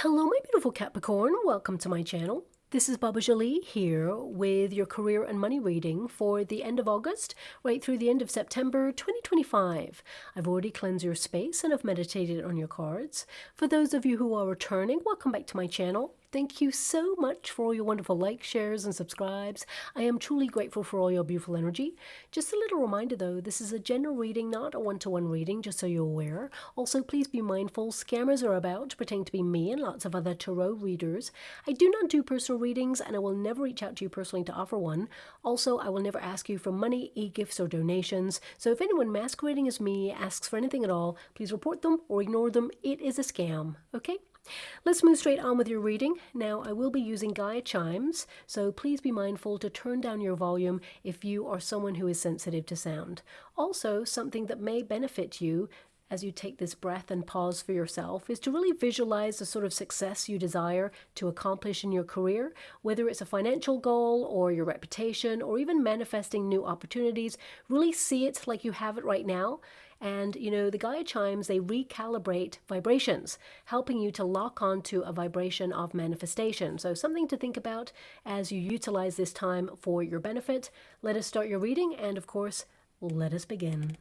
Hello my beautiful Capricorn, welcome to my channel. This is Baba Jolie here with your career and money reading for the end of August right through the end of September 2025. I've already cleansed your space and I've meditated on your cards. For those of you who are returning, welcome back to my channel. Thank you so much for all your wonderful likes, shares, and subscribes. I am truly grateful for all your beautiful energy. Just a little reminder though, this is a general reading, not a one-to-one reading, just so you're aware. Also, please be mindful, scammers are about, pretending to be me and lots of other tarot readers. I do not do personal readings and I will never reach out to you personally to offer one. Also, I will never ask you for money, e-gifts, or donations. So if anyone masquerading as me asks for anything at all, please report them or ignore them. It is a scam, okay? Let's move straight on with your reading. Now, I will be using Gaia chimes, so please be mindful to turn down your volume if you are someone who is sensitive to sound. Also, something that may benefit you as you take this breath and pause for yourself is to really visualize the sort of success you desire to accomplish in your career, whether it's a financial goal or your reputation or even manifesting new opportunities. Really see it like you have it right now. And, you know, the Gaia chimes, they recalibrate vibrations, helping you to lock onto a vibration of manifestation. So something to think about as you utilize this time for your benefit. Let us start your reading, and of course, let us begin.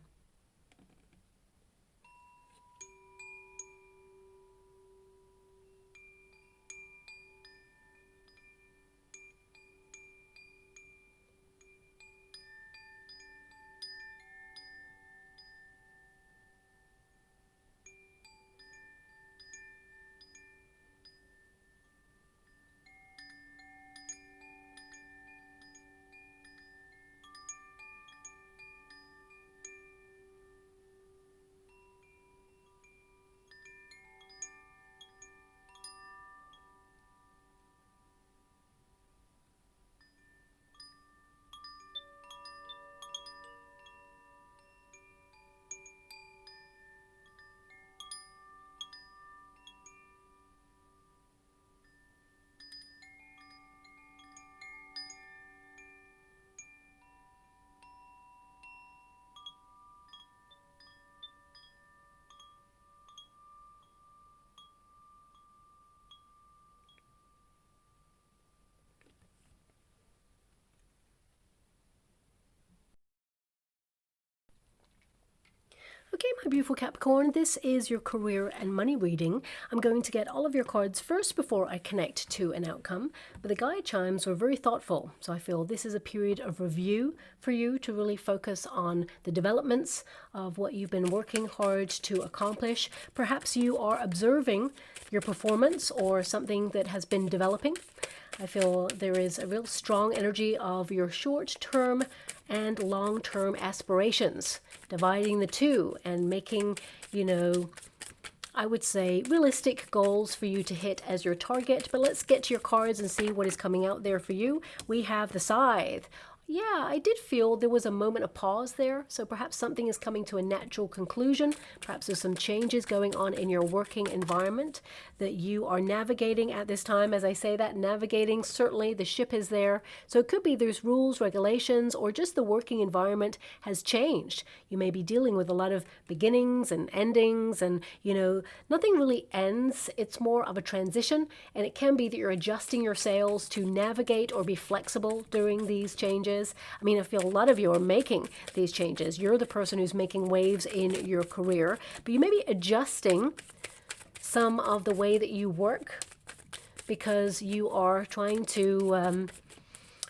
Okay, my beautiful Capricorn, this is your career and money reading. I'm going to get all of your cards first before I connect to an outcome. But the Gaia chimes were very thoughtful, so I feel this is a period of review for you to really focus on the developments of what you've been working hard to accomplish. Perhaps you are observing your performance or something that has been developing. I feel there is a real strong energy of your short-term and long-term aspirations, dividing the two and making, you know, I would say realistic goals for you to hit as your target. But let's get to your cards and see what is coming out there for you. We have the Scythe. Yeah, I did feel there was a moment of pause there, so perhaps something is coming to a natural conclusion. Perhaps there's some changes going on in your working environment that you are navigating at this time. As I say that, navigating, certainly the ship is there. So it could be there's rules, regulations, or just the working environment has changed. You may be dealing with a lot of beginnings and endings, and, you know, nothing really ends. It's more of a transition, and it can be that you're adjusting your sails to navigate or be flexible during these changes. I mean, I feel a lot of you are making these changes. You're the person who's making waves in your career, but you may be adjusting some of the way that you work because you are trying to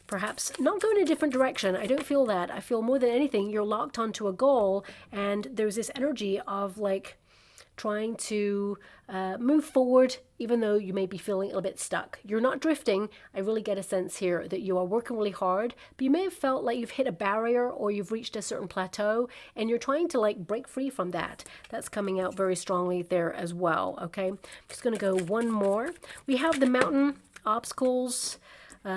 perhaps not go in a different direction. I don't feel that. I feel more than anything, you're locked onto a goal, and there's this energy of like trying to move forward, even though you may be feeling a little bit stuck. You're not drifting. I really get a sense here that you are working really hard, but you may have felt like you've hit a barrier or you've reached a certain plateau, and you're trying to like break free from that. That's coming out very strongly there as well, okay? I'm just going to go one more. We have the Mountain, obstacles,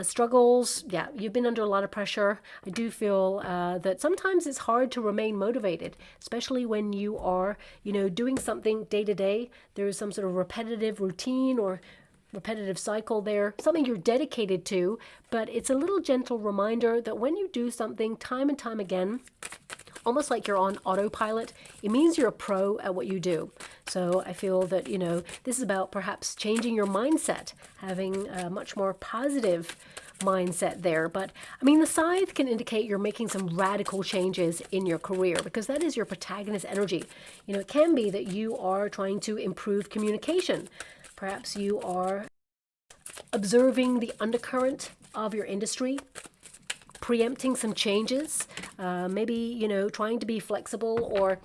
struggles. Yeah, you've been under a lot of pressure. I do feel that sometimes it's hard to remain motivated, especially when you are, you know, doing something day to day. There's some sort of repetitive routine or repetitive cycle there, something you're dedicated to, but it's a little gentle reminder that when you do something time and time again, almost like you're on autopilot. It means you're a pro at what you do. So I feel that, you know, this is about perhaps changing your mindset, having a much more positive mindset there. But I mean, the scythe can indicate you're making some radical changes in your career, because that is your protagonist energy. You know, it can be that you are trying to improve communication. Perhaps you are observing the undercurrent of your industry, preempting some changes, maybe, you know, trying to be flexible or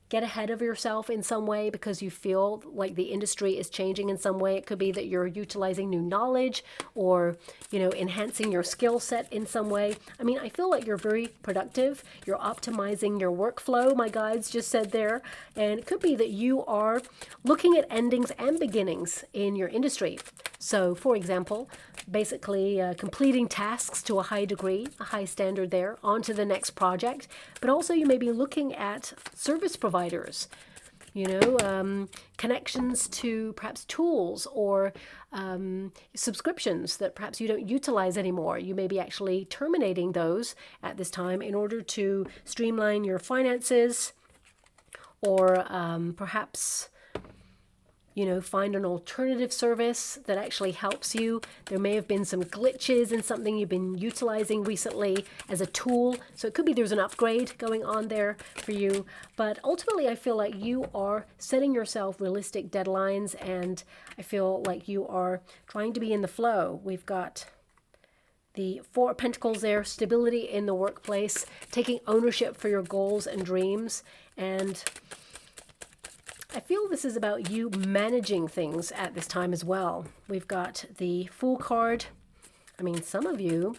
get ahead of yourself in some way because you feel like the industry is changing in some way. It could be that you're utilizing new knowledge or, you know, enhancing your skill set in some way. I mean, I feel like you're very productive. You're optimizing your workflow, my guides just said there. And it could be that you are looking at endings and beginnings in your industry. So, for example, basically completing tasks to a high degree, a high standard there, on to the next project. But also you may be looking at service providers, you know, connections to perhaps tools or subscriptions that perhaps you don't utilize anymore. You may be actually terminating those at this time in order to streamline your finances, or perhaps, you know, find an alternative service that actually helps you. There may have been some glitches in something you've been utilizing recently as a tool. So it could be there's an upgrade going on there for you. But ultimately, I feel like you are setting yourself realistic deadlines, and I feel like you are trying to be in the flow. We've got the Four of Pentacles there, stability in the workplace, taking ownership for your goals and dreams. And I feel this is about you managing things at this time as well. We've got the Fool card. I mean, some of you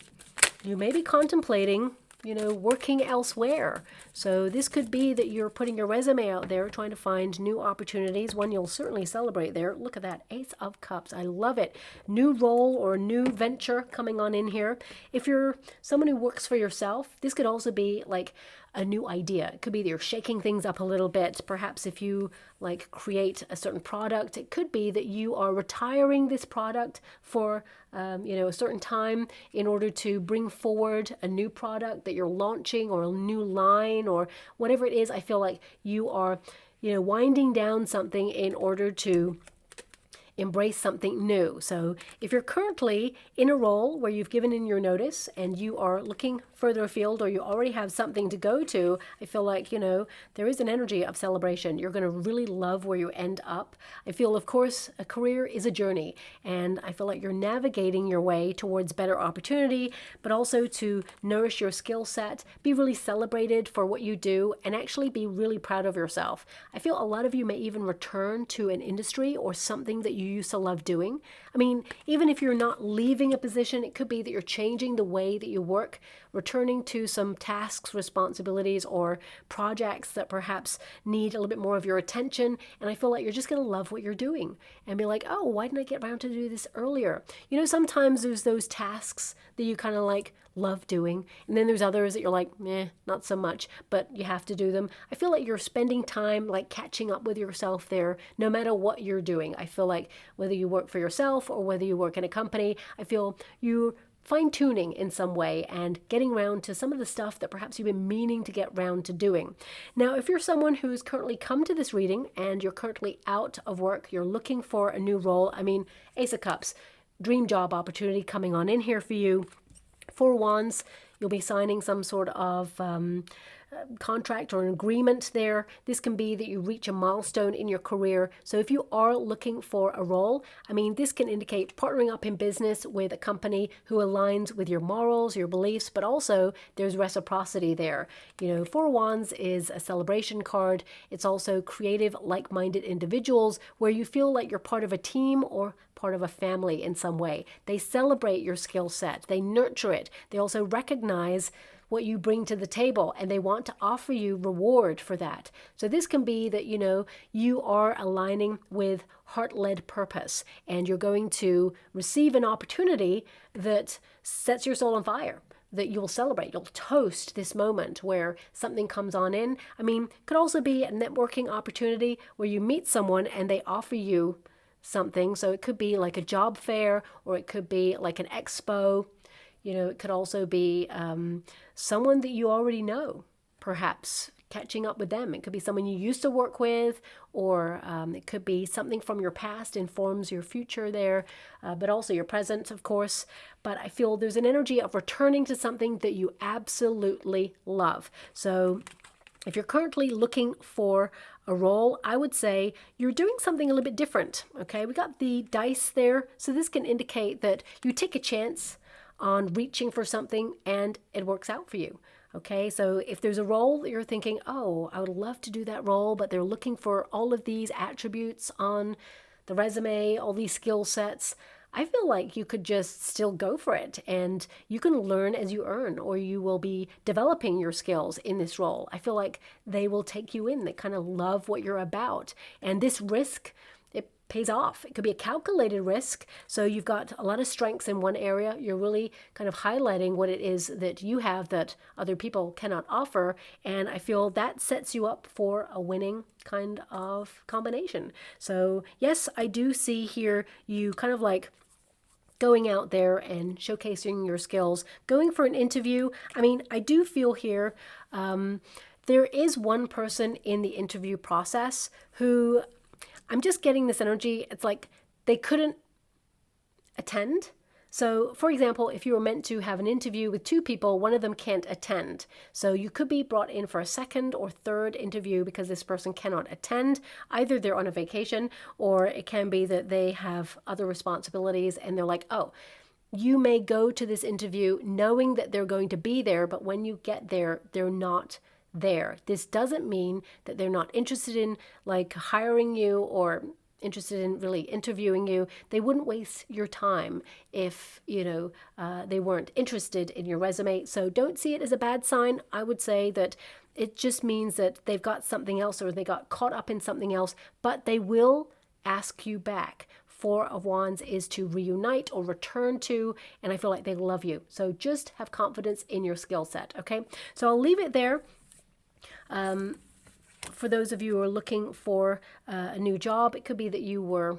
may be contemplating, you know, working elsewhere. So this could be that you're putting your resume out there, trying to find new opportunities. One you'll certainly celebrate there. Look at that, Ace of Cups. I love it. New role or new venture coming on in here. If you're someone who works for yourself, this could also be like a new idea. It could be that you're shaking things up a little bit. Perhaps if you like create a certain product, it could be that you are retiring this product for you know, a certain time in order to bring forward a new product that you're launching, or a new line, or whatever it is. I feel like you are, you know, winding down something in order to embrace something new. So if you're currently in a role where you've given in your notice and you are looking further afield, or you already have something to go to, I feel like, you know, there is an energy of celebration. You're going to really love where you end up. I feel, of course, a career is a journey, and I feel like you're navigating your way towards better opportunity, but also to nourish your skill set, be really celebrated for what you do, and actually be really proud of yourself. I feel a lot of you may even return to an industry or something that you used to love doing. I mean, even if you're not leaving a position, it could be that you're changing the way that you work, returning to some tasks, responsibilities, or projects that perhaps need a little bit more of your attention. And I feel like you're just going to love what you're doing and be like, oh, why didn't I get around to do this earlier? You know, sometimes there's those tasks that you kind of like love doing, and then there's others that you're like, not so much, but you have to do them. I feel like you're spending time like catching up with yourself there, no matter what you're doing. I feel like whether you work for yourself or whether you work in a company, I feel you fine-tuning in some way and getting around to some of the stuff that perhaps you've been meaning to get round to doing. Now, if you're someone who's currently come to this reading and you're currently out of work, you're looking for a new role, I mean, Ace of Cups, dream job opportunity coming on in here for you. Four Wands, you'll be signing some sort of contract or an agreement there. This can be that you reach a milestone in your career. So if you are looking for a role, I mean, this can indicate partnering up in business with a company who aligns with your morals, your beliefs, but also there's reciprocity there. You know, Four Wands is a celebration card. It's also creative, like-minded individuals where you feel like you're part of a team or part of a family in some way. They celebrate your skill set. They nurture it. They also recognize what you bring to the table, and they want to offer you reward for that. So this can be that, you know, you are aligning with heart-led purpose, and you're going to receive an opportunity that sets your soul on fire, that you'll celebrate. You'll toast this moment where something comes on in. I mean, could also be a networking opportunity where you meet someone and they offer you something. So it could be like a job fair, or it could be like an expo. You know, it could also be someone that you already know perhaps catching up with them. It could be someone you used to work with, or it could be something from your past informs your future there, but also your present, of course. But I feel there's an energy of returning to something that you absolutely love. So if you're currently looking for a role, I would say you're doing something a little bit different. Okay, we got the dice there. So this can indicate that you take a chance on reaching for something and it works out for you. Okay, so if there's a role that you're thinking, oh, I would love to do that role, but they're looking for all of these attributes on the resume, all these skill sets, I feel like you could just still go for it, and you can learn as you earn, or you will be developing your skills in this role. I feel like they will take you in. They kind of love what you're about. And this risk, it pays off. It could be a calculated risk. So you've got a lot of strengths in one area. You're really kind of highlighting what it is that you have that other people cannot offer. And I feel that sets you up for a winning kind of combination. So yes, I do see here you kind of like going out there and showcasing your skills, going for an interview. I mean, I do feel here there is one person in the interview process who I'm just getting this energy. It's like they couldn't attend. So, for example, if you were meant to have an interview with two people, one of them can't attend. So you could be brought in for a second or third interview because this person cannot attend. Either they're on a vacation, or it can be that they have other responsibilities and they're like, oh, you may go to this interview knowing that they're going to be there, but when you get there, they're not there. This doesn't mean that they're not interested in like hiring you or interested in really interviewing you. They wouldn't waste your time if, they weren't interested in your resume. So don't see it as a bad sign. I would say that it just means that they've got something else, or they got caught up in something else, but they will ask you back. Four of Wands is to reunite or return to, and I feel like they love you. So just have confidence in your skill set, okay? So I'll leave it there. For those of you who are looking for a new job, it could be that you were,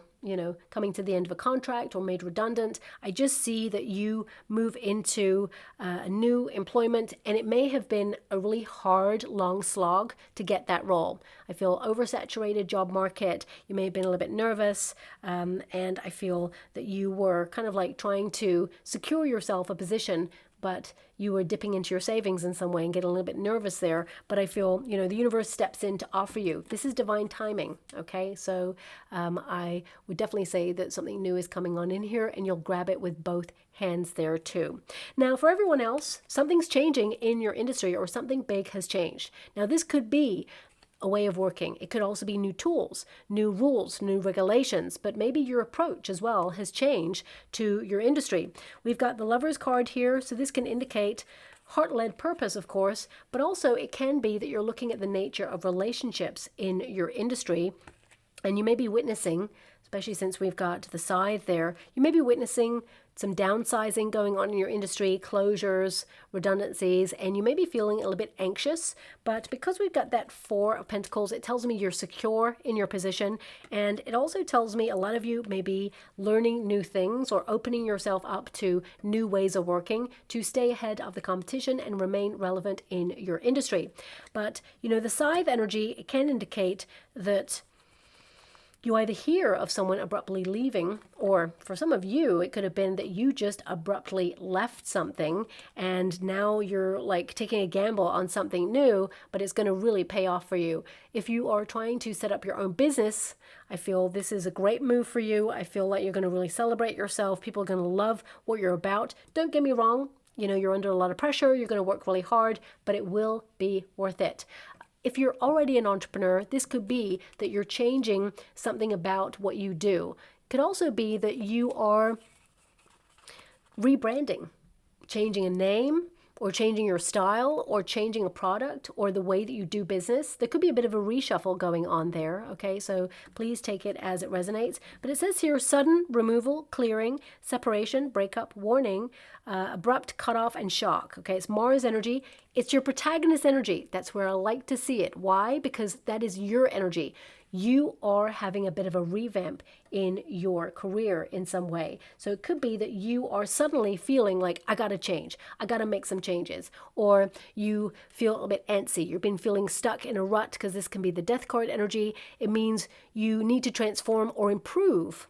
coming to the end of a contract or made redundant. I just see that you move into a new employment, and it may have been a really hard, long slog to get that role. I feel oversaturated job market. You may have been a little bit nervous, and I feel that you were kind of like trying to secure yourself a position, but you were dipping into your savings in some way and getting a little bit nervous there. But I feel, the universe steps in to offer you. This is divine timing, okay? So I would definitely say that something new is coming on in here, and you'll grab it with both hands there too. Now, for everyone else, something's changing in your industry, or something big has changed. Now, this could be a way of working. It could also be new tools, new rules, new regulations, but maybe your approach as well has changed to your industry. We've got the Lover's card here, so this can indicate heart-led purpose, of course, but also it can be that you're looking at the nature of relationships in your industry, and you may be witnessing, especially since we've got the scythe there, you may be witnessing some downsizing going on in your industry, closures, redundancies, and you may be feeling a little bit anxious. But because we've got that Four of Pentacles, it tells me you're secure in your position. And it also tells me a lot of you may be learning new things or opening yourself up to new ways of working to stay ahead of the competition and remain relevant in your industry. But, the scythe energy, it can indicate that you either hear of someone abruptly leaving, or for some of you, it could have been that you just abruptly left something and now you're like taking a gamble on something new, but it's going to really pay off for you. If you are trying to set up your own business, I feel this is a great move for you. I feel like you're going to really celebrate yourself. People are going to love what you're about. Don't get me wrong. You're under a lot of pressure. You're going to work really hard, but it will be worth it. If you're already an entrepreneur, this could be that you're changing something about what you do. It could also be that you are rebranding, changing a name, or changing your style, or changing a product, or the way that you do business. There could be a bit of a reshuffle going on there, okay? So please take it as it resonates. But it says here, sudden removal, clearing, separation, breakup, warning, abrupt cutoff, and shock, okay? It's Mars energy. It's your protagonist energy. That's where I like to see it. Why? Because that is your energy. you are having a bit of a revamp in your career in some way. So it could be that you are suddenly feeling like, I got to change. I got to make some changes. Or you feel a bit antsy. You've been feeling stuck in a rut, because this can be the death card energy. It means you need to transform or improve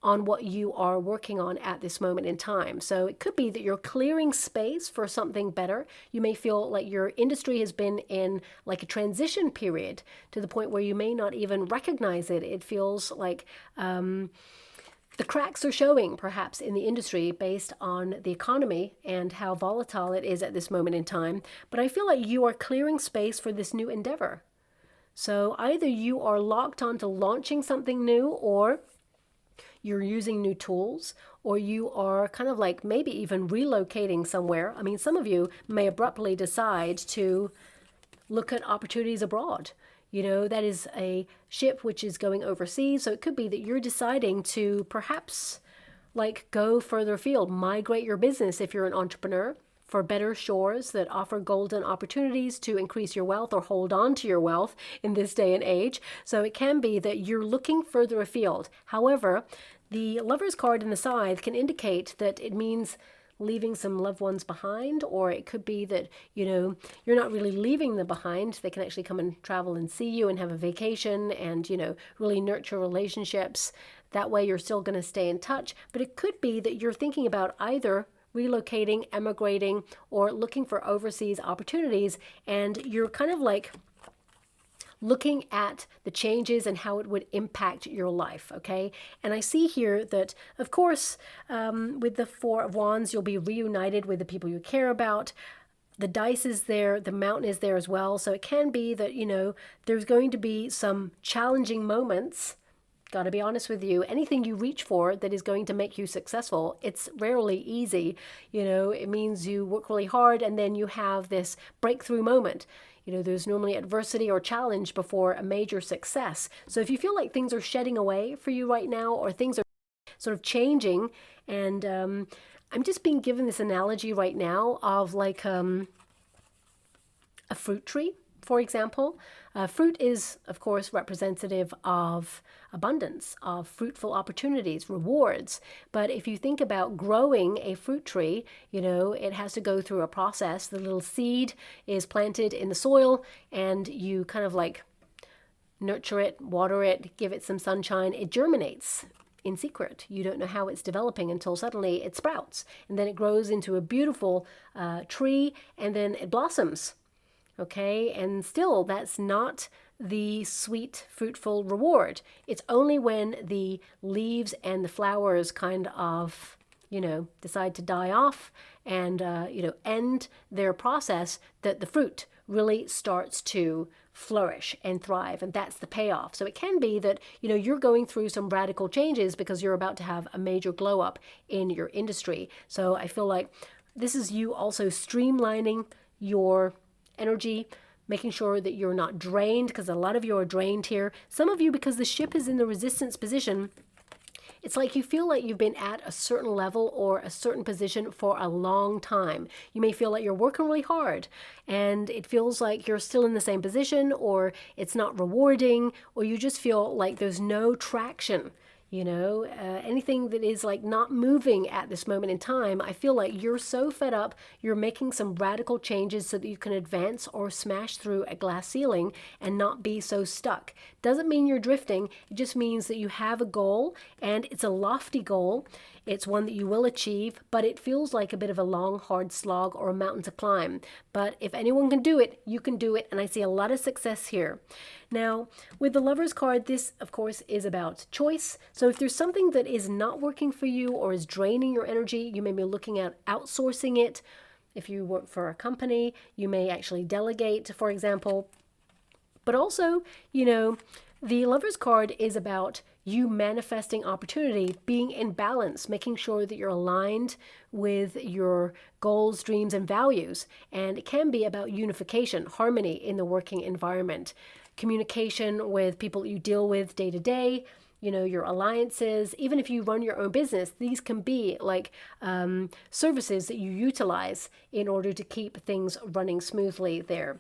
on what you are working on at this moment in time. So it could be that you're clearing space for something better. You may feel like your industry has been in like a transition period to the point where you may not even recognize it. It feels like the cracks are showing perhaps in the industry based on the economy and how volatile it is at this moment in time. But I feel like you are clearing space for this new endeavor. So either you are locked onto launching something new, or you're using new tools, or you are kind of like maybe even relocating somewhere. I mean, some of you may abruptly decide to look at opportunities abroad. You know, that is a ship which is going overseas. So it could be that you're deciding to perhaps like go further afield, migrate your business if you're an entrepreneur, for better shores that offer golden opportunities to increase your wealth or hold on to your wealth in this day and age. So it can be that you're looking further afield. However, the Lover's card in the side can indicate that it means leaving some loved ones behind, or it could be that, you know, you're not really leaving them behind. They can actually come and travel and see you and have a vacation and, you know, really nurture relationships. That way you're still going to stay in touch. But it could be that you're thinking about either relocating, emigrating, or looking for overseas opportunities, and you're kind of like looking at the changes and how it would impact your life, okay? And I see here that, of course, with the Four of Wands, you'll be reunited with the people you care about. The dice is there, the mountain is there as well. So it can be that, you know, there's going to be some challenging moments. Got to be honest with you, anything you reach for that is going to make you successful, it's rarely easy. You know, it means you work really hard and then you have this breakthrough moment. You know, there's normally adversity or challenge before a major success. So if you feel like things are shedding away for you right now, or things are sort of changing, and I'm just being given this analogy right now of like a fruit tree, for example. Fruit is, of course, representative of abundance, of fruitful opportunities, rewards. But if you think about growing a fruit tree, you know, it has to go through a process. The little seed is planted in the soil, and you kind of like nurture it, water it, give it some sunshine. It germinates in secret. You don't know how it's developing until suddenly it sprouts. And then it grows into a beautiful tree, and then it blossoms. Okay, and still that's not the sweet, fruitful reward. It's only when the leaves and the flowers kind of, you know, decide to die off and, you know, end their process that the fruit really starts to flourish and thrive. And that's the payoff. So it can be that, you know, you're going through some radical changes because you're about to have a major glow up in your industry. So I feel like this is you also streamlining your energy, making sure that you're not drained, because a lot of you are drained here. Some of you, because the ship is in the resistance position, it's like you feel like you've been at a certain level or a certain position for a long time. You may feel like you're working really hard and it feels like you're still in the same position, or it's not rewarding, or you just feel like there's no traction. You know, anything that is like not moving at this moment in time, I feel like you're so fed up, you're making some radical changes so that you can advance or smash through a glass ceiling and not be so stuck. Doesn't mean you're drifting, it just means that you have a goal, and it's a lofty goal. It's one that you will achieve, but it feels like a bit of a long, hard slog or a mountain to climb. But if anyone can do it, you can do it, and I see a lot of success here. Now, with the Lover's card, this, of course, is about choice. So if there's something that is not working for you or is draining your energy, you may be looking at outsourcing it. If you work for a company, you may actually delegate, for example. But also, you know, the Lover's card is about you manifesting opportunity, being in balance, making sure that you're aligned with your goals, dreams, and values. And it can be about unification, harmony in the working environment, communication with people you deal with day to day, you know, your alliances. Even if you run your own business, these can be like services that you utilize in order to keep things running smoothly there.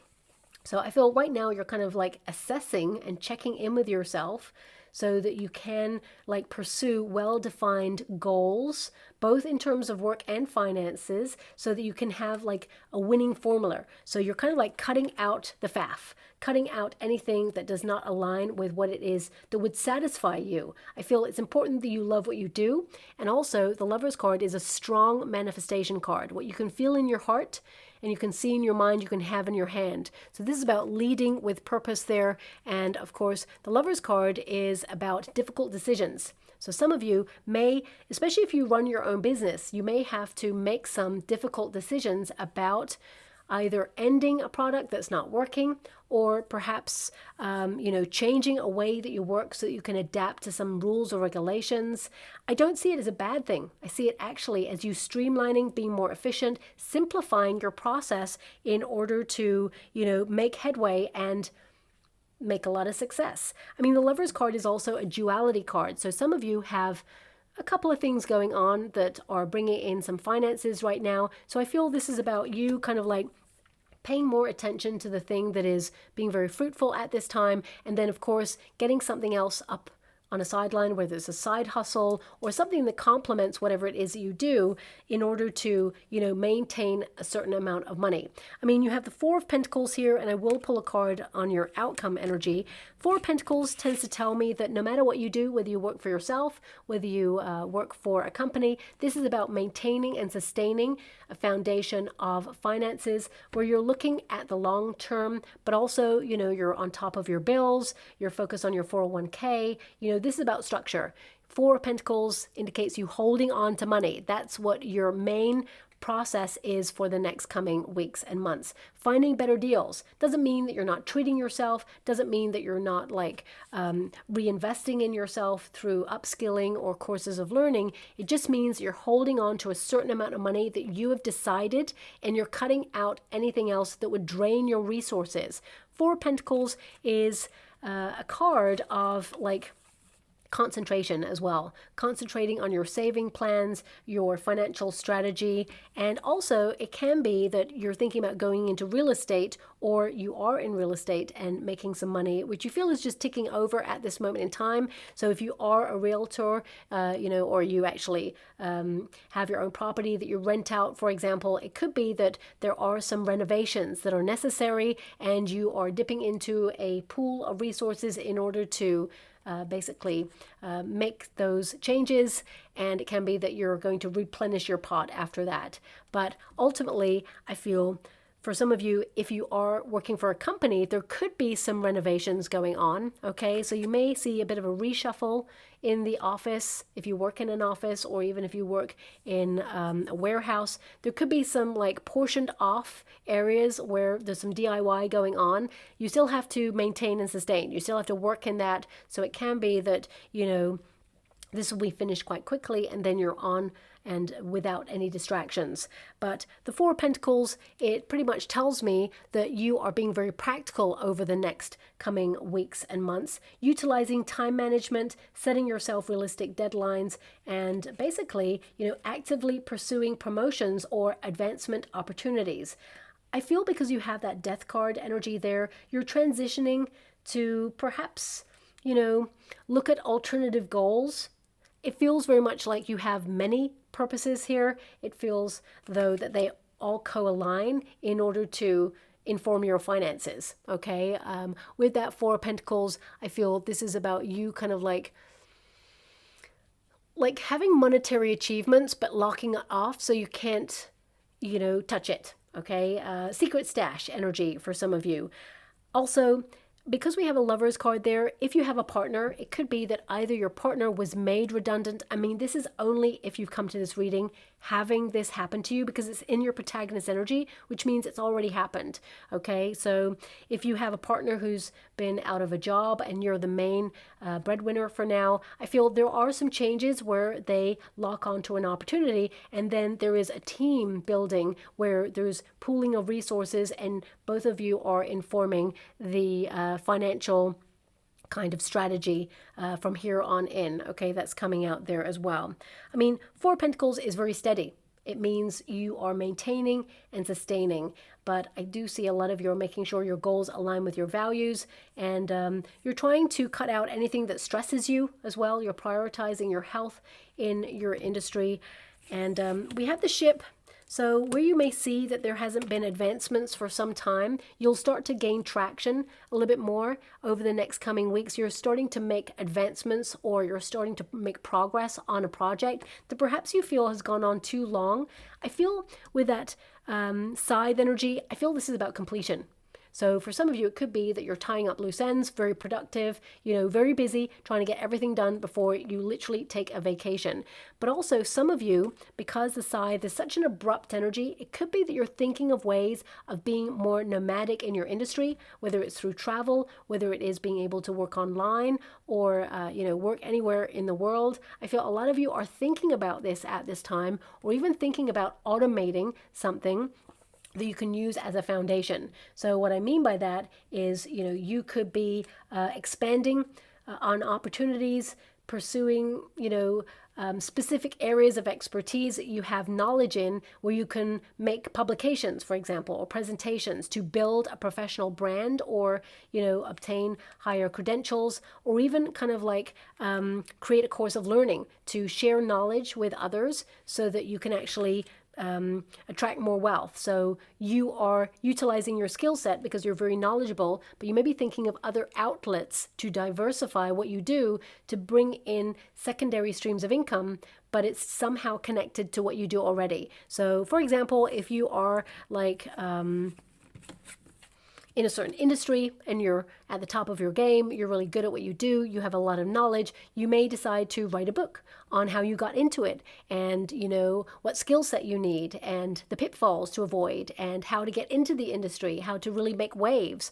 So I feel right now you're kind of like assessing and checking in with yourself so that you can like pursue well-defined goals, both in terms of work and finances, so that you can have like a winning formula. So you're kind of like cutting out the faff, cutting out anything that does not align with what it is that would satisfy you. I feel it's important that you love what you do. And also the Lover's card is a strong manifestation card. What you can feel in your heart and you can see in your mind, you can have in your hand. So this is about leading with purpose there. And of course, the Lover's card is about difficult decisions. So some of you may, especially if you run your own business, you may have to make some difficult decisions about either ending a product that's not working, or perhaps, changing a way that you work so that you can adapt to some rules or regulations. I don't see it as a bad thing. I see it actually as you streamlining, being more efficient, simplifying your process in order to, make headway and make a lot of success. I mean, the Lover's card is also a duality card. So some of you have a couple of things going on that are bringing in some finances right now. So I feel this is about you kind of like paying more attention to the thing that is being very fruitful at this time. And then, of course, getting something else up on a sideline, whether it's a side hustle or something that complements whatever it is that you do in order to, maintain a certain amount of money. I mean, you have the Four of Pentacles here, and I will pull a card on your outcome energy. Four of Pentacles tends to tell me that no matter what you do, whether you work for yourself, whether you work for a company, this is about maintaining and sustaining a foundation of finances where you're looking at the long term, but also, you're on top of your bills, you're focused on your 401k, this is about structure. Four of Pentacles indicates you holding on to money. That's what your main process is for the next coming weeks and months. Finding better deals doesn't mean that you're not treating yourself, doesn't mean that you're not reinvesting in yourself through upskilling or courses of learning. It just means you're holding on to a certain amount of money that you have decided, and you're cutting out anything else that would drain your resources. Four of Pentacles is a card of concentration as well, concentrating on your saving plans, your financial strategy, and also it can be that you're thinking about going into real estate, or you are in real estate and making some money, which you feel is just ticking over at this moment in time. So if you are a realtor, or you actually have your own property that you rent out, for example, it could be that there are some renovations that are necessary and you are dipping into a pool of resources in order to make those changes, and it can be that you're going to replenish your pot after that. But ultimately, I feel for some of you, if you are working for a company, there could be some renovations going on, okay? So you may see a bit of a reshuffle in the office if you work in an office, or even if you work in a warehouse. There could be some portioned off areas where there's some DIY going on. You still have to maintain and sustain. You still have to work in that. So it can be that, this will be finished quite quickly and then you're on and without any distractions. But the Four of Pentacles, it pretty much tells me that you are being very practical over the next coming weeks and months, utilizing time management, setting yourself realistic deadlines, and basically, actively pursuing promotions or advancement opportunities. I feel because you have that Death card energy there, you're transitioning to perhaps, look at alternative goals. It feels very much like you have many purposes here. It feels, though, that they all co-align in order to inform your finances, okay? With that Four of Pentacles, I feel this is about you kind of like having monetary achievements, but locking it off so you can't, touch it, okay? Secret stash energy for some of you. Also, because we have a Lover's card there, if you have a partner, it could be that either your partner was made redundant. I mean, this is only if you've come to this reading having this happen to you, because it's in your protagonist energy, which means it's already happened. Okay, so if you have a partner who's been out of a job and you're the main breadwinner for now, I feel there are some changes where they lock onto an opportunity, and then there is a team building where there's pooling of resources and both of you are informing the financial kind of strategy from here on in. Okay, that's coming out there as well. I mean, Four of Pentacles is very steady. It means you are maintaining and sustaining. But I do see a lot of you are making sure your goals align with your values, and you're trying to cut out anything that stresses you as well. You're prioritizing your health in your industry. And we have the ship. So where you may see that there hasn't been advancements for some time, you'll start to gain traction a little bit more over the next coming weeks. You're starting to make advancements, or you're starting to make progress on a project that perhaps you feel has gone on too long. I feel with that scythe energy, I feel this is about completion. So for some of you, it could be that you're tying up loose ends, very productive, very busy, trying to get everything done before you literally take a vacation. But also some of you, because the scythe is such an abrupt energy, it could be that you're thinking of ways of being more nomadic in your industry, whether it's through travel, whether it is being able to work online, or work anywhere in the world. I feel a lot of you are thinking about this at this time, or even thinking about automating something that you can use as a foundation. So what I mean by that is, you could be expanding on opportunities, pursuing, specific areas of expertise that you have knowledge in, where you can make publications, for example, or presentations to build a professional brand, or, obtain higher credentials, or even kind of like create a course of learning to share knowledge with others so that you can actually attract more wealth. So you are utilizing your skill set because you're very knowledgeable, but you may be thinking of other outlets to diversify what you do to bring in secondary streams of income, but it's somehow connected to what you do already. So for example, if you are like in a certain industry and you're at the top of your game, you're really good at what you do, you have a lot of knowledge, you may decide to write a book on how you got into it, and what skill set you need, and the pitfalls to avoid, and how to get into the industry, how to really make waves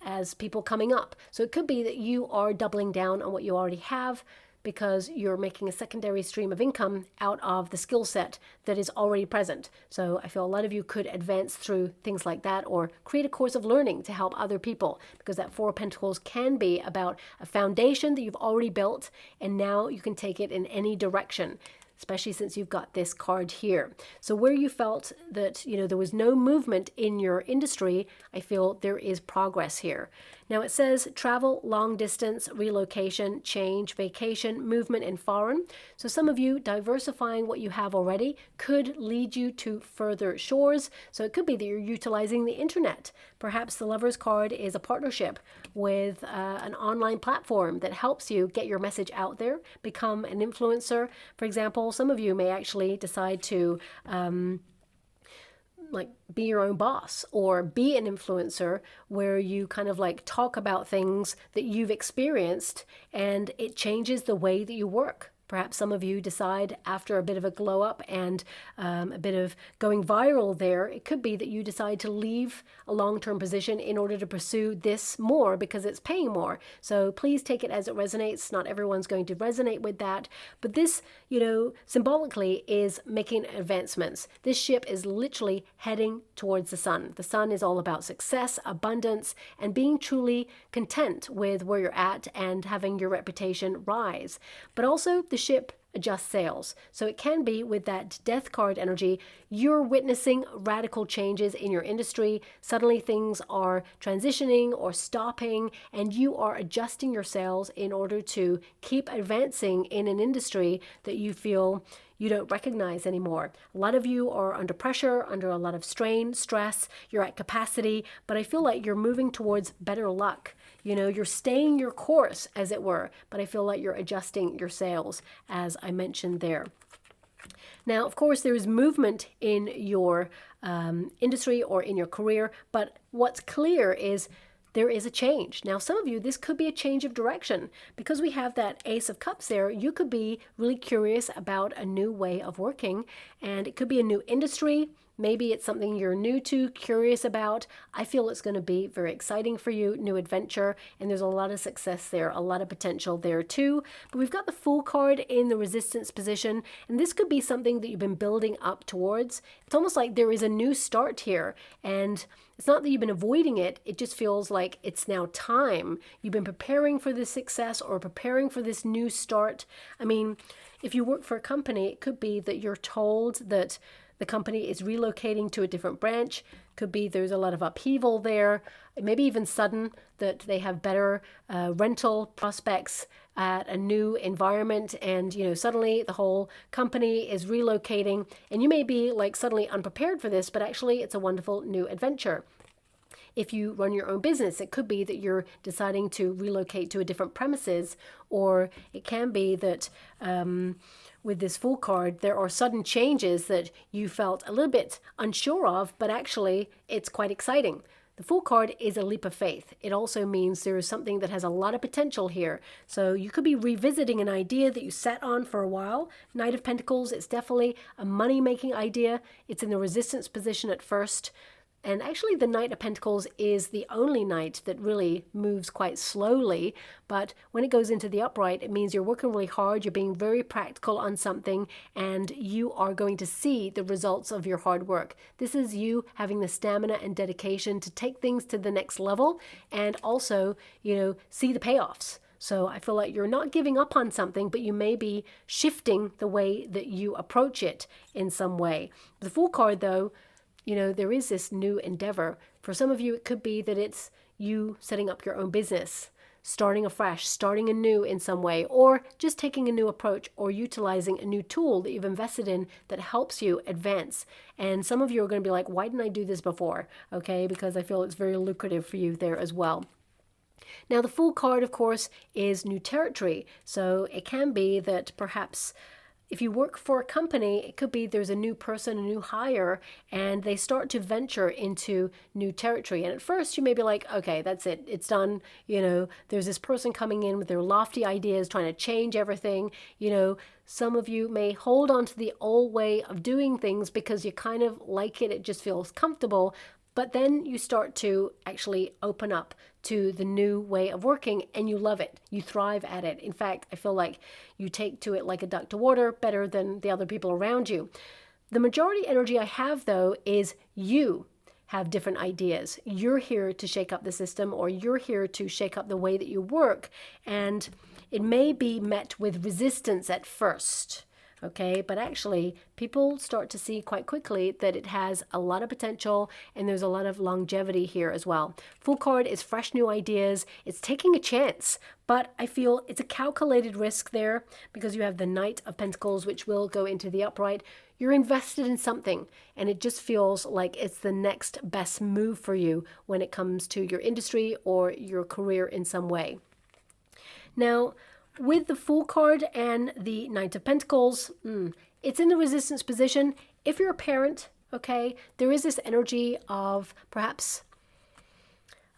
as people coming up. So it could be that you are doubling down on what you already have, because you're making a secondary stream of income out of the skill set that is already present. So I feel a lot of you could advance through things like that, or create a course of learning to help other people, because that Four of Pentacles can be about a foundation that you've already built, and now you can take it in any direction, especially since you've got this card here. So where you felt that, there was no movement in your industry, I feel there is progress here. Now it says travel, long distance, relocation, change, vacation, movement, and foreign. So some of you diversifying what you have already could lead you to further shores. So it could be that you're utilizing the internet. Perhaps the Lover's card is a partnership with an online platform that helps you get your message out there, become an influencer. For example, some of you may actually decide to be your own boss, or be an influencer where you kind of like talk about things that you've experienced, and it changes the way that you work. Perhaps some of you decide after a bit of a glow up and a bit of going viral there, it could be that you decide to leave a long-term position in order to pursue this more because it's paying more. So please take it as it resonates. Not everyone's going to resonate with that. But this, symbolically is making advancements. This ship is literally heading towards the sun. The sun is all about success, abundance, and being truly content with where you're at and having your reputation rise. But also the ship adjusts sails. So it can be with that death card energy, you're witnessing radical changes in your industry. Suddenly things are transitioning or stopping, and you are adjusting your sails in order to keep advancing in an industry that you feel you don't recognize anymore. A lot of you are under pressure, under a lot of strain, stress, you're at capacity, but I feel like you're moving towards better luck. You're staying your course, as it were, but I feel like you're adjusting your sails, as I mentioned there. Now, of course, there is movement in your industry or in your career, but what's clear is there is a change. Now, some of you, this could be a change of direction. Because we have that Ace of Cups there, you could be really curious about a new way of working, and it could be a new industry. Maybe it's something you're new to, curious about. I feel it's going to be very exciting for you, new adventure, and there's a lot of success there, a lot of potential there too. But we've got the Fool card in the resistance position, and this could be something that you've been building up towards. It's almost like there is a new start here, and it's not that you've been avoiding it, it just feels like it's now time. You've been preparing for this success or preparing for this new start. I mean, if you work for a company, it could be that you're told that the company is relocating to a different branch. Could be there's a lot of upheaval there, maybe even sudden, that they have better rental prospects at a new environment, and suddenly the whole company is relocating, and you may be like suddenly unprepared for this, but actually it's a wonderful new adventure. If you run your own business, it could be that you're deciding to relocate to a different premises, or it can be that with this Fool card, there are sudden changes that you felt a little bit unsure of, but actually it's quite exciting. The Fool card is a leap of faith. It also means there is something that has a lot of potential here. So you could be revisiting an idea that you sat on for a while. Knight of Pentacles, it's definitely a money-making idea. It's in the resistance position at first. And actually the Knight of Pentacles is the only knight that really moves quite slowly. But when it goes into the upright, it means you're working really hard, you're being very practical on something, and you are going to see the results of your hard work. This is you having the stamina and dedication to take things to the next level, and also, see the payoffs. So I feel like you're not giving up on something, but you may be shifting the way that you approach it in some way. The Fool card, though, there is this new endeavor. For some of you, it could be that it's you setting up your own business, starting afresh, starting anew in some way, or just taking a new approach or utilizing a new tool that you've invested in that helps you advance. And some of you are going to be like, why didn't I do this before? Okay, because I feel it's very lucrative for you there as well. Now, the Fool card, of course, is new territory. So it can be that perhaps if you work for a company, it could be there's a new person, a new hire, and they start to venture into new territory. And at first you may be like, okay, that's it. It's done. There's this person coming in with their lofty ideas, trying to change everything. Some of you may hold on to the old way of doing things because you kind of like it. It just feels comfortable. But then you start to actually open up to the new way of working, and you love it. You thrive at it. In fact, I feel like you take to it like a duck to water, better than the other people around you. The majority energy I have, though, is you have different ideas. You're here to shake up the system, or you're here to shake up the way that you work. And it may be met with resistance at first. Okay, but actually people start to see quite quickly that it has a lot of potential, and there's a lot of longevity here as well. Fool card is fresh new ideas. It's taking a chance, but I feel it's a calculated risk there because you have the Knight of Pentacles, which will go into the upright. You're invested in something, and it just feels like it's the next best move for you when it comes to your industry or your career in some way. Now, with the Fool card and the Knight of Pentacles, it's in the resistance position. If you're a parent, okay, there is this energy of perhaps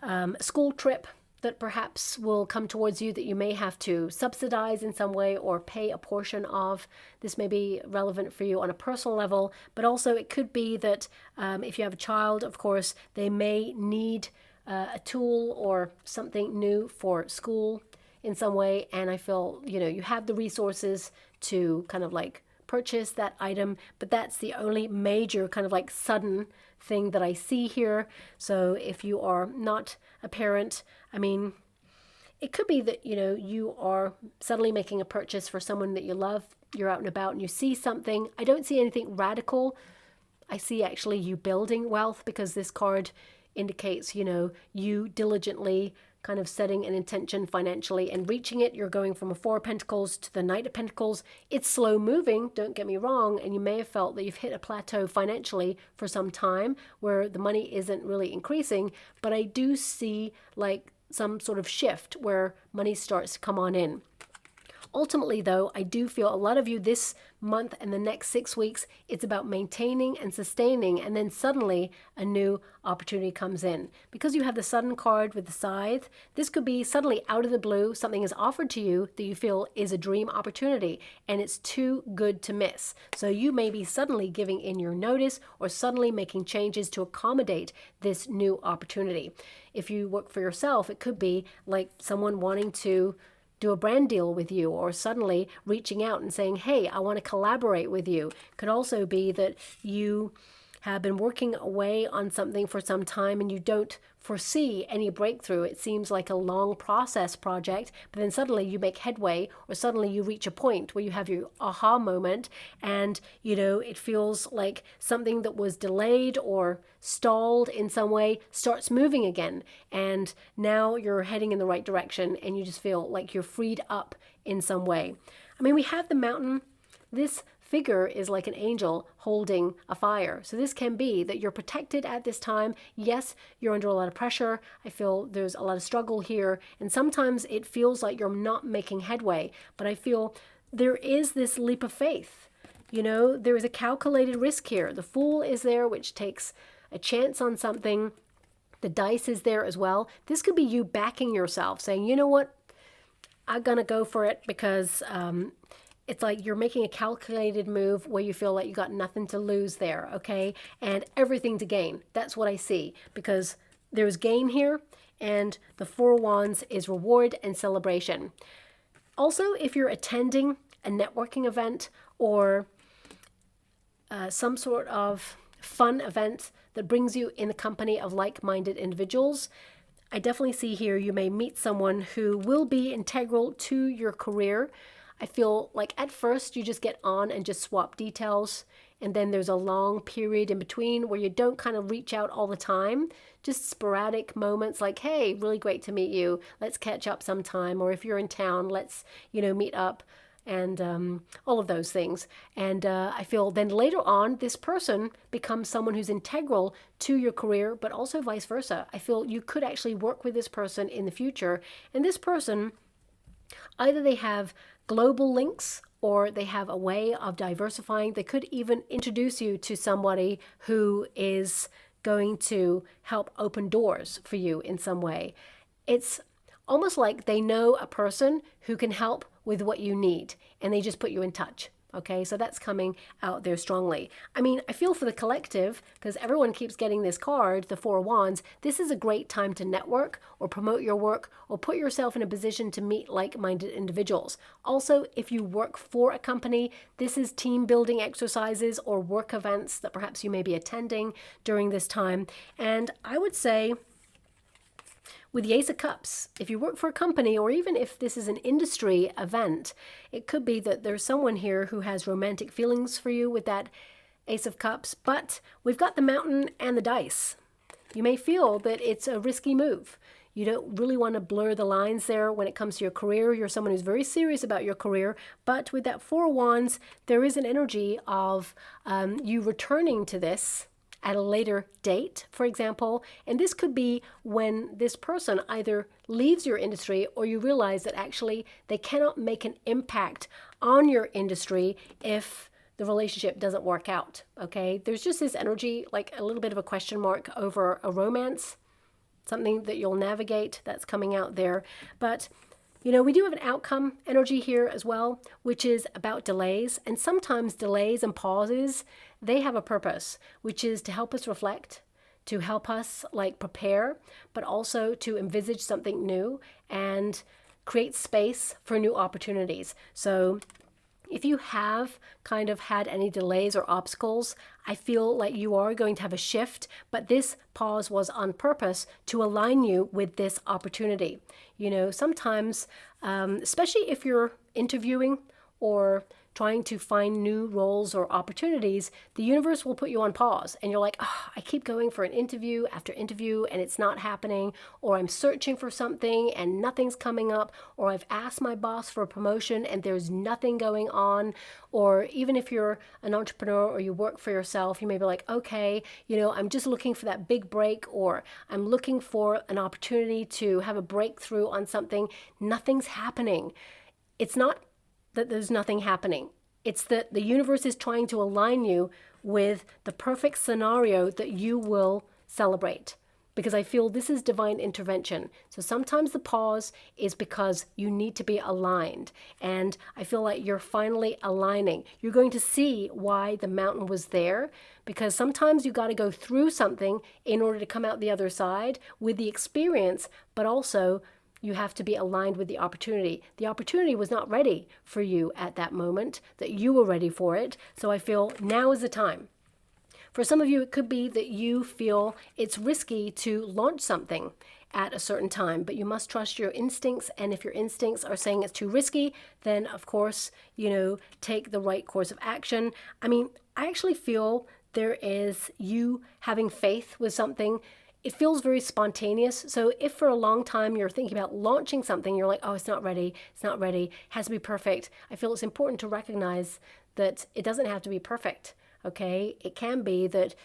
a school trip that perhaps will come towards you that you may have to subsidize in some way or pay a portion of. This may be relevant for you on a personal level, but also it could be that if you have a child, of course, they may need a tool or something new for school in some way, and I feel you have the resources to kind of like purchase that item, but that's the only major kind of like sudden thing that I see here. So if you are not a parent, I mean, it could be that you are suddenly making a purchase for someone that you love. You're out and about and you see something. I don't see anything radical. I see actually you building wealth, because this card indicates you diligently kind of setting an intention financially and reaching it. You're going from a Four of Pentacles to the Knight of Pentacles. It's slow moving, don't get me wrong, and you may have felt that you've hit a plateau financially for some time where the money isn't really increasing, but I do see like some sort of shift where money starts to come on in. Ultimately, though, I do feel a lot of you this month and the next 6 weeks, it's about maintaining and sustaining, and then suddenly a new opportunity comes in. Because you have the Sudden card with the Scythe, this could be suddenly out of the blue, something is offered to you that you feel is a dream opportunity, and it's too good to miss. So you may be suddenly giving in your notice or suddenly making changes to accommodate this new opportunity. If you work for yourself, it could be like someone wanting to do a brand deal with you, or suddenly reaching out and saying, hey, I want to collaborate with you. Could also be that you have been working away on something for some time and you don't foresee any breakthrough. It seems like a long process project, but then suddenly you make headway, or suddenly you reach a point where you have your aha moment, and it feels like something that was delayed or stalled in some way starts moving again, and now you're heading in the right direction and you just feel like you're freed up in some way. I mean, we have the mountain. This figure is like an angel holding a fire. So this can be that you're protected at this time. Yes, you're under a lot of pressure. I feel there's a lot of struggle here. And sometimes it feels like you're not making headway. But I feel there is this leap of faith. There is a calculated risk here. The Fool is there, which takes a chance on something. The dice is there as well. This could be you backing yourself, saying, you know what, I'm going to go for it, because it's like you're making a calculated move where you feel like you got nothing to lose there, okay? And everything to gain. That's what I see, because there's gain here, and the Four of Wands is reward and celebration. Also, if you're attending a networking event or some sort of fun event that brings you in the company of like-minded individuals, I definitely see here you may meet someone who will be integral to your career. I feel like at first you just get on and just swap details, and then there's a long period in between where you don't kind of reach out all the time, just sporadic moments like, hey, really great to meet you, let's catch up sometime, or if you're in town, let's meet up, and all of those things. And I feel then later on this person becomes someone who's integral to your career, but also vice versa. I feel you could actually work with this person in the future, and this person, either they have global links or they have a way of diversifying. They could even introduce you to somebody who is going to help open doors for you in some way. It's almost like they know a person who can help with what you need, and they just put you in touch. Okay, so that's coming out there strongly. I mean, I feel for the collective, because everyone keeps getting this card, the Four of Wands. This is a great time to network or promote your work or put yourself in a position to meet like-minded individuals. Also, if you work for a company, this is team building exercises or work events that perhaps you may be attending during this time. And I would say, with the Ace of Cups, if you work for a company, or even if this is an industry event, it could be that there's someone here who has romantic feelings for you with that Ace of Cups, but we've got the mountain and the dice. You may feel that it's a risky move. You don't really want to blur the lines there when it comes to your career. You're someone who's very serious about your career, but with that Four of Wands, there is an energy of you returning to this at a later date, for example. And this could be when this person either leaves your industry, or you realize that actually they cannot make an impact on your industry if the relationship doesn't work out, okay? There's just this energy, like a little bit of a question mark over a romance, something that you'll navigate that's coming out there. But we do have an outcome energy here as well, which is about delays. And sometimes delays and pauses, they have a purpose, which is to help us reflect, to help us prepare, but also to envisage something new and create space for new opportunities. So if you have kind of had any delays or obstacles, I feel like you are going to have a shift, but this pause was on purpose to align you with this opportunity. Sometimes, especially if you're interviewing or trying to find new roles or opportunities, the universe will put you on pause, and you're like, oh, I keep going for an interview after interview and it's not happening, or I'm searching for something and nothing's coming up, or I've asked my boss for a promotion and there's nothing going on. Or even if you're an entrepreneur or you work for yourself, you may be like, okay, I'm just looking for that big break, or I'm looking for an opportunity to have a breakthrough on something. Nothing's happening. It's not that there's nothing happening. It's that the universe is trying to align you with the perfect scenario that you will celebrate. Because I feel this is divine intervention. So sometimes the pause is because you need to be aligned. And I feel like you're finally aligning. You're going to see why the mountain was there. Because sometimes you got to go through something in order to come out the other side with the experience, but also you have to be aligned with the opportunity. The opportunity was not ready for you at that moment, that you were ready for it. So I feel now is the time. For some of you, it could be that you feel it's risky to launch something at a certain time, but you must trust your instincts. And if your instincts are saying it's too risky, then of course, take the right course of action. I mean, I actually feel there is you having faith with something. It feels very spontaneous. So if for a long time you're thinking about launching something, you're like, oh, it's not ready, it has to be perfect. I feel it's important to recognize that it doesn't have to be perfect. Okay, it can be that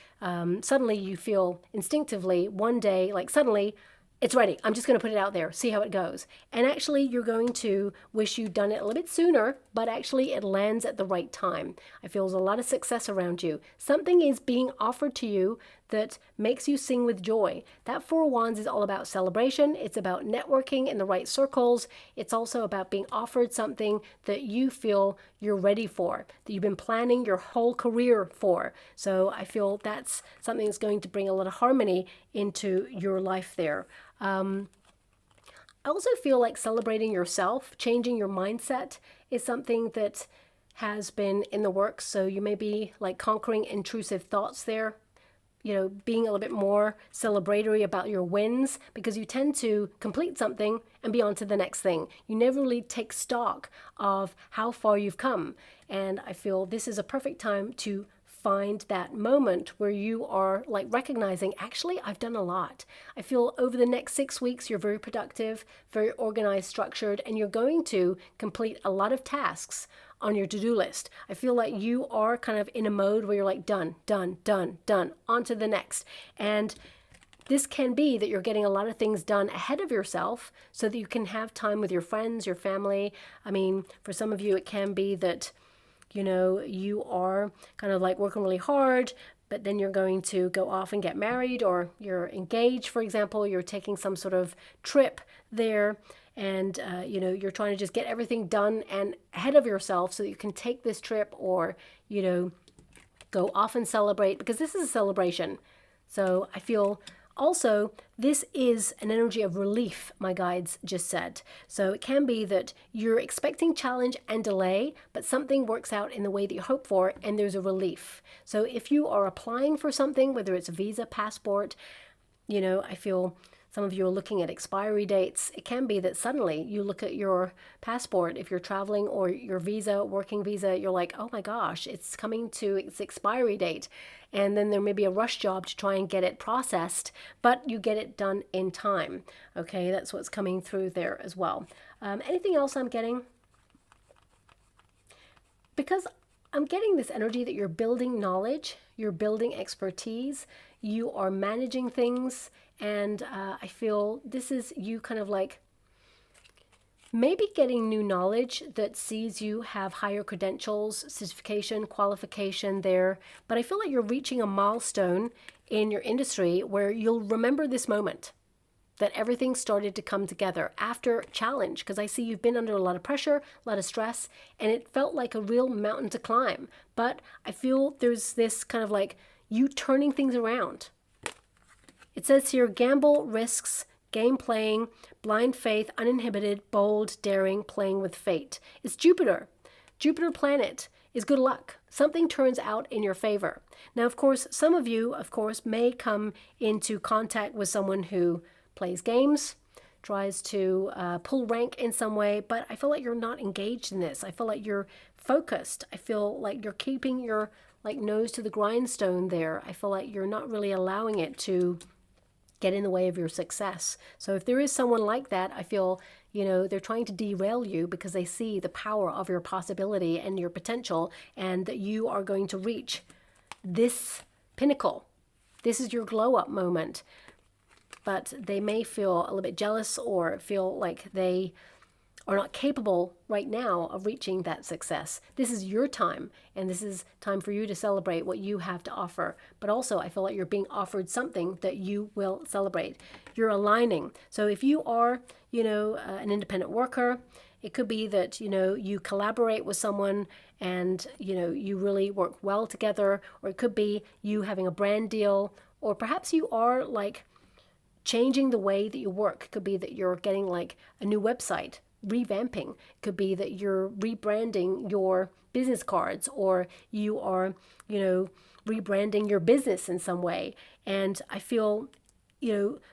suddenly you feel instinctively one day, like suddenly it's ready. I'm just going to put it out there, see how it goes. And actually, you're going to wish you'd done it a little bit sooner, but actually it lands at the right time. I feel there's a lot of success around you. Something is being offered to you that makes you sing with joy. That Four of Wands is all about celebration. It's about networking in the right circles. It's also about being offered something that you feel you're ready for, that you've been planning your whole career for. So I feel that's something that's going to bring a lot of harmony into your life there. I also feel like celebrating yourself, changing your mindset is something that has been in the works. So you may be like conquering intrusive thoughts there, being a little bit more celebratory about your wins, because you tend to complete something and be on to the next thing. You never really take stock of how far you've come. And I feel this is a perfect time to find that moment where you are like recognizing, actually, I've done a lot. I feel over the next 6 weeks, you're very productive, very organized, structured, and you're going to complete a lot of tasks on your to-do list. I feel like you are kind of in a mode where you're like, done, done, done, done, on to the next. And this can be that you're getting a lot of things done ahead of yourself so that you can have time with your friends, your family. I mean, for some of you, it can be that you are kind of like working really hard, but then you're going to go off and get married, or you're engaged, for example, you're taking some sort of trip there, and you're trying to just get everything done and ahead of yourself so that you can take this trip, or go off and celebrate, because this is a celebration. So I feel also, this is an energy of relief, my guides just said. So it can be that you're expecting challenge and delay, but something works out in the way that you hope for, and there's a relief. So if you are applying for something, whether it's a visa, passport, I feel some of you are looking at expiry dates. It can be that suddenly you look at your passport, if you're traveling, or your visa, working visa, you're like, oh my gosh, it's coming to its expiry date. And then there may be a rush job to try and get it processed, but you get it done in time. Okay, that's what's coming through there as well. Anything else I'm getting? Because I'm getting this energy that you're building knowledge, you're building expertise, you are managing things, and I feel this is you kind of like maybe getting new knowledge that sees you have higher credentials, certification, qualification there. But I feel like you're reaching a milestone in your industry where you'll remember this moment, that everything started to come together after challenge, because I see you've been under a lot of pressure, a lot of stress, and it felt like a real mountain to climb. But I feel there's this kind of like you turning things around. It says here, gamble, risks, game playing, blind faith, uninhibited, bold, daring, playing with fate. It's Jupiter. Jupiter planet is good luck. Something turns out in your favor. Now, of course, some of you, may come into contact with someone who plays games, tries to pull rank in some way, but I feel like you're not engaged in this. I feel like you're focused. I feel like you're keeping your nose to the grindstone there. I feel like you're not really allowing it to get in the way of your success. So if there is someone like that, I feel, they're trying to derail you because they see the power of your possibility and your potential, and that you are going to reach this pinnacle. This is your glow up moment. But they may feel a little bit jealous or feel like they are not capable right now of reaching that success. This is your time, and this is time for you to celebrate what you have to offer. But also, I feel like you're being offered something that you will celebrate. You're aligning. So if you are, an independent worker, it could be that, you collaborate with someone and, you really work well together, or it could be you having a brand deal, or perhaps you are changing the way that you work. It could be that you're getting a new website, revamping. It could be that you're rebranding your business cards, or you are, rebranding your business in some way. And I feel,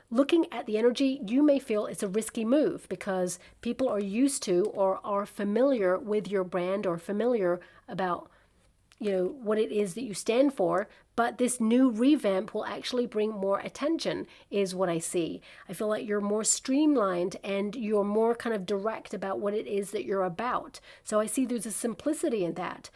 looking at the energy, you may feel it's a risky move because people are used to or are familiar with your brand or familiar about what it is that you stand for, but this new revamp will actually bring more attention, is what I see. I feel like you're more streamlined and you're more kind of direct about what it is that you're about. So I see there's a simplicity in that.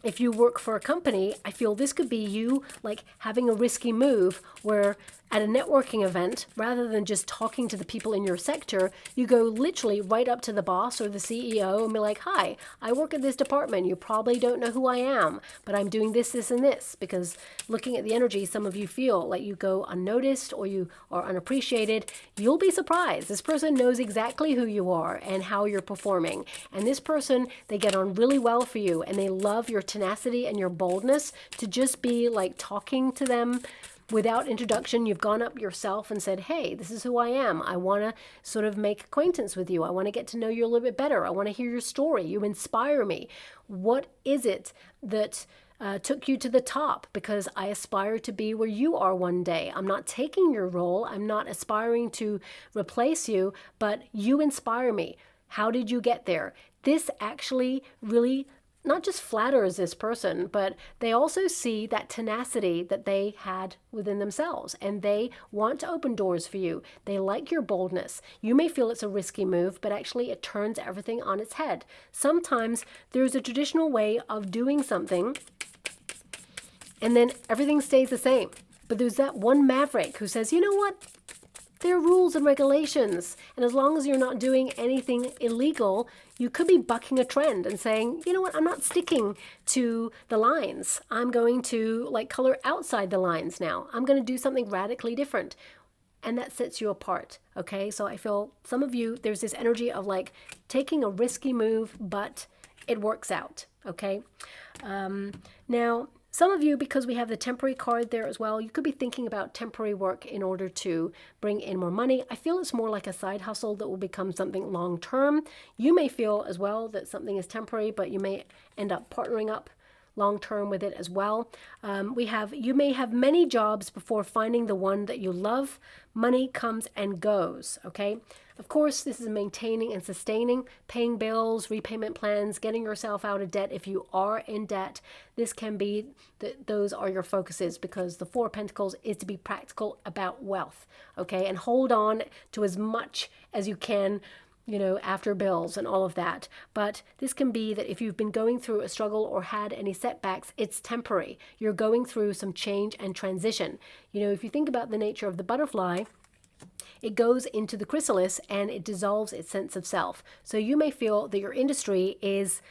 If you work for a company, I feel this could be you like having a risky move where at a networking event, rather than just talking to the people in your sector, you go literally right up to the boss or the CEO and be like, hi, I work at this department. You probably don't know who I am, but I'm doing this, this, and this. Because looking at the energy, some of you feel like you go unnoticed or you are unappreciated. You'll be surprised. This person knows exactly who you are and how you're performing. And this person, they get on really well for you and they love your tenacity and your boldness to just be like talking to them without introduction. You've gone up yourself and said, hey, this is who I am. I want to sort of make acquaintance with you. I want to get to know you a little bit better. I want to hear your story. You inspire me. What is it that took you to the top? Because I aspire to be where you are one day. I'm not taking your role. I'm not aspiring to replace you, but you inspire me. How did you get there? This actually really not just flatters this person, but they also see that tenacity that they had within themselves and they want to open doors for you. They like your boldness. You may feel it's a risky move, but actually it turns everything on its head. Sometimes there's a traditional way of doing something and then everything stays the same. But there's that one maverick who says, you know what? There are rules and regulations, and as long as you're not doing anything illegal, you could be bucking a trend and saying, you know what, I'm not sticking to the lines. I'm going to like color outside the lines now. I'm going to do something radically different. And that sets you apart, okay? So I feel some of you, there's this energy of like taking a risky move, but it works out, okay? Now, some of you, because we have the temporary card there as well, you could be thinking about temporary work in order to bring in more money. I feel it's more like a side hustle that will become something long term. You may feel as well that something is temporary, but you may end up partnering up long term with it as well. You may have many jobs before finding the one that you love. Money comes and goes, okay? Of course, this is maintaining and sustaining, paying bills, repayment plans, getting yourself out of debt if you are in debt. This can be, those are your focuses because the Four of Pentacles is to be practical about wealth, okay? And hold on to as much as you can, after bills and all of that. But this can be that if you've been going through a struggle or had any setbacks, it's temporary. You're going through some change and transition. If you think about the nature of the butterfly, it goes into the chrysalis and it dissolves its sense of self. So you may feel that your industry is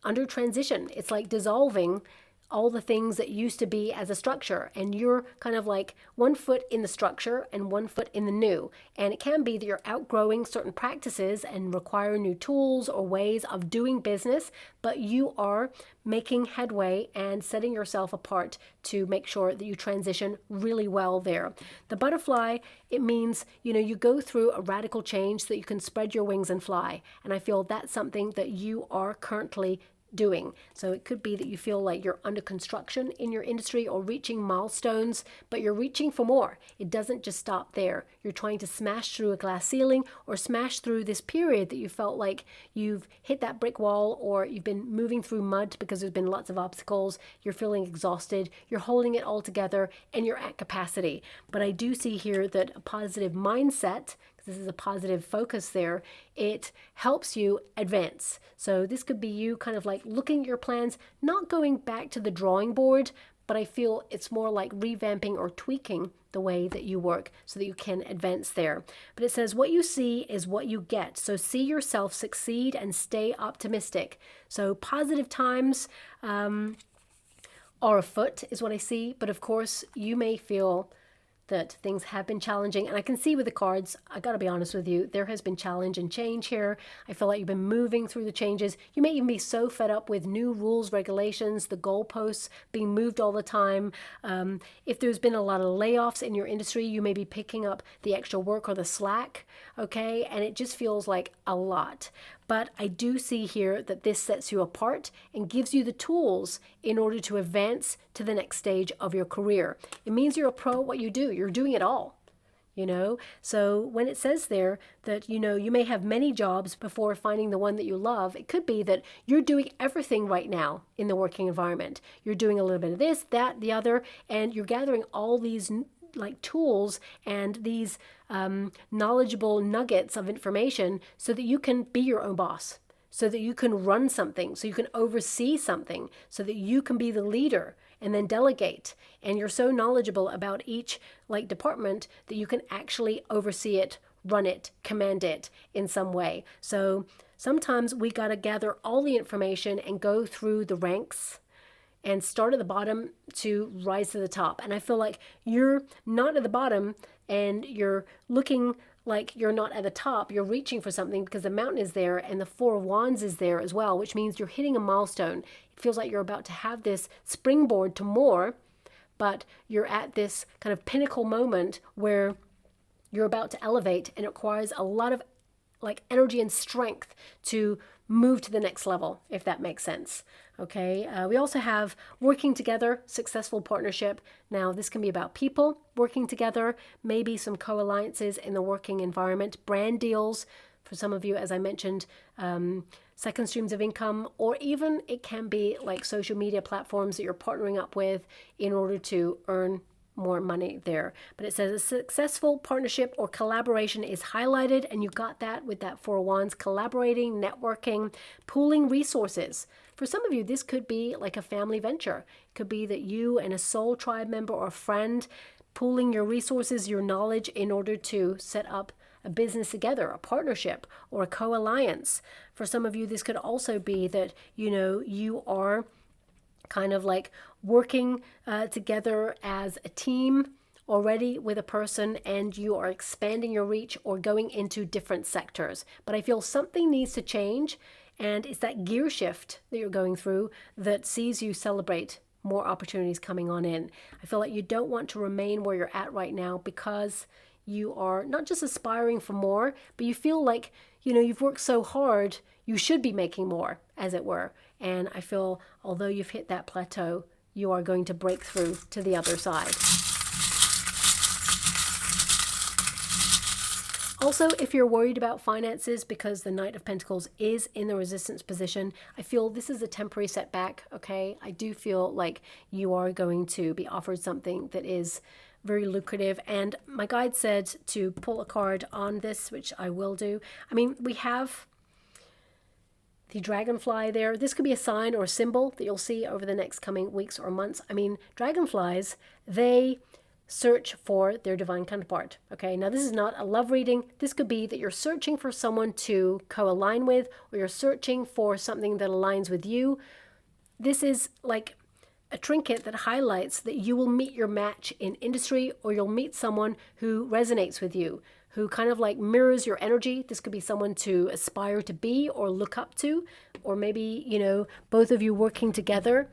under transition. It's like dissolving all the things that used to be as a structure, and you're kind of like 1 foot in the structure and 1 foot in the new. And it can be that you're outgrowing certain practices and require new tools or ways of doing business, but you are making headway and setting yourself apart to make sure that you transition really well there. The butterfly, it means, you go through a radical change so that you can spread your wings and fly. And I feel that's something that you are currently doing. So it could be that you feel like you're under construction in your industry or reaching milestones, but you're reaching for more. It doesn't just stop there. You're trying to smash through a glass ceiling or smash through this period that you felt like you've hit that brick wall or you've been moving through mud because there's been lots of obstacles. You're feeling exhausted. You're holding it all together and you're at capacity. But I do see here that a positive mindset, this is a positive focus there, it helps you advance. So this could be you kind of like looking at your plans, not going back to the drawing board, but I feel it's more like revamping or tweaking the way that you work so that you can advance there. But it says what you see is what you get. So see yourself succeed and stay optimistic. So positive times are afoot is what I see. But of course, you may feel that things have been challenging. And I can see with the cards, I got to be honest with you, there has been challenge and change here. I feel like you've been moving through the changes. You may even be so fed up with new rules, regulations, the goalposts being moved all the time. If there's been a lot of layoffs in your industry, you may be picking up the extra work or the slack, okay? And it just feels like a lot. But I do see here that this sets you apart and gives you the tools in order to advance to the next stage of your career. It means you're a pro at what you do. You're doing it all. So when it says there that, you may have many jobs before finding the one that you love, it could be that you're doing everything right now in the working environment. You're doing a little bit of this, that, the other, and you're gathering all these like tools and these knowledgeable nuggets of information so that you can be your own boss, so that you can run something, so you can oversee something, so that you can be the leader and then delegate. And you're so knowledgeable about each like department that you can actually oversee it, run it, command it in some way. So sometimes we got to gather all the information and go through the ranks and start at the bottom to rise to the top. And I feel like you're not at the bottom and you're looking like you're not at the top. You're reaching for something because the mountain is there and the Four of Wands is there as well, which means you're hitting a milestone. It feels like you're about to have this springboard to more, but you're at this kind of pinnacle moment where you're about to elevate, and it requires a lot of like energy and strength to move to the next level, if that makes sense. Okay. We also have working together, successful partnership. Now, this can be about people working together, maybe some co-alliances in the working environment, brand deals for some of you, as I mentioned, second streams of income, or even it can be like social media platforms that you're partnering up with in order to earn more money there. But it says a successful partnership or collaboration is highlighted, and you got that with that Four of Wands: collaborating, networking, pooling resources. For some of you, this could be like a family venture. It could be that you and a soul tribe member or a friend pooling your resources, your knowledge in order to set up a business together, a partnership or a co-alliance. For some of you, this could also be that, you are kind of like working together as a team already with a person, and you are expanding your reach or going into different sectors. But I feel something needs to change, and it's that gear shift that you're going through that sees you celebrate more opportunities coming on in. I feel like you don't want to remain where you're at right now because you are not just aspiring for more, but you feel like, you've worked so hard, you should be making more, as it were. And I feel, although you've hit that plateau, you are going to break through to the other side. Also, if you're worried about finances because the Knight of Pentacles is in the resistance position, I feel this is a temporary setback, okay? I do feel like you are going to be offered something that is very lucrative. And my guide said to pull a card on this, which I will do. I mean, we have the dragonfly there. This could be a sign or a symbol that you'll see over the next coming weeks or months. I mean, dragonflies, they search for their divine counterpart. Okay, now this is not a love reading. This could be that you're searching for someone to co-align with, or you're searching for something that aligns with you. This is like a trinket that highlights that you will meet your match in industry, or you'll meet someone who resonates with you, who kind of like mirrors your energy. This could be someone to aspire to be or look up to, or maybe, both of you working together.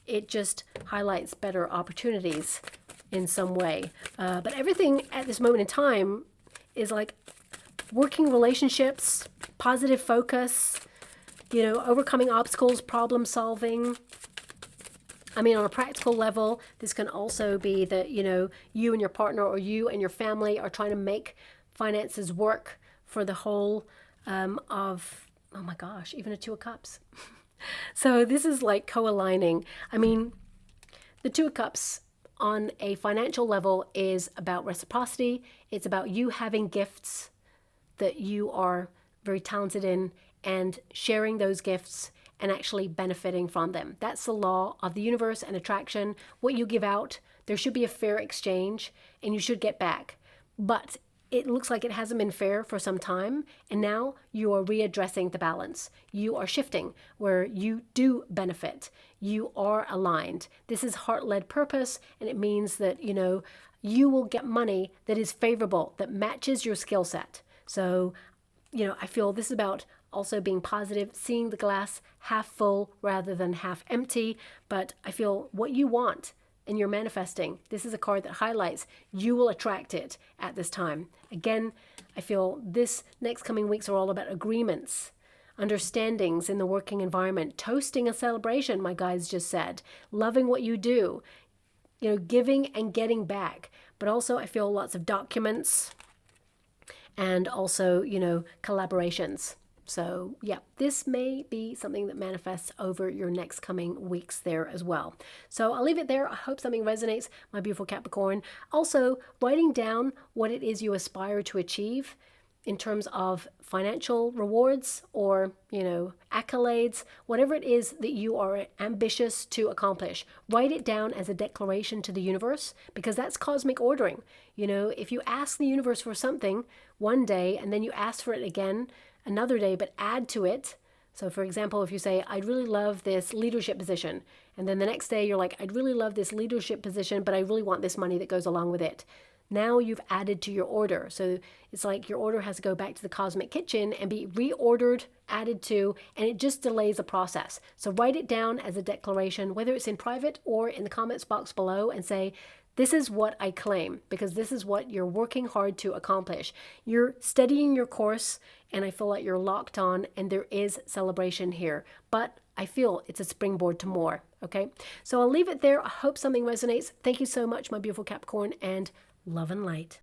It just highlights better opportunities in some way. But everything at this moment in time is like working relationships, positive focus, overcoming obstacles, problem solving. I mean, on a practical level, this can also be that, you and your partner or you and your family are trying to make finances work for the whole of, oh my gosh, even a Two of Cups. So this is like co-aligning. I mean, the Two of Cups on a financial level is about reciprocity. It's about you having gifts that you are very talented in and sharing those gifts and actually benefiting from them. That's the law of the universe and attraction. What you give out, there should be a fair exchange and you should get back. But it looks like it hasn't been fair for some time, and now you are readdressing the balance. You are shifting where you do benefit. You are aligned. This is heart-led purpose, and it means that, you will get money that is favorable, that matches your skill set. So, I feel this is about also being positive, seeing the glass half full rather than half empty. But I feel what you want and you're manifesting, this is a card that highlights you will attract it at this time. Again, I feel this next coming weeks are all about agreements, understandings in the working environment, toasting a celebration, my guides just said, loving what you do, giving and getting back. But also I feel lots of documents and also, collaborations. So yeah, this may be something that manifests over your next coming weeks there as well. So I'll leave it there. I hope something resonates, my beautiful Capricorn. Also, writing down what it is you aspire to achieve in terms of financial rewards or, accolades, whatever it is that you are ambitious to accomplish. Write it down as a declaration to the universe, because that's cosmic ordering. If you ask the universe for something one day and then you ask for it again another day, but add to it. So for example, if you say, I'd really love this leadership position, and then the next day you're like, I'd really love this leadership position, but I really want this money that goes along with it. Now you've added to your order. So it's like your order has to go back to the cosmic kitchen and be reordered, added to, and it just delays the process. So write it down as a declaration, whether it's in private or in the comments box below, and say, this is what I claim, because this is what you're working hard to accomplish. You're studying your course, and I feel like you're locked on, and there is celebration here. But I feel it's a springboard to more, okay? So I'll leave it there. I hope something resonates. Thank you so much, my beautiful Capricorn, and love and light.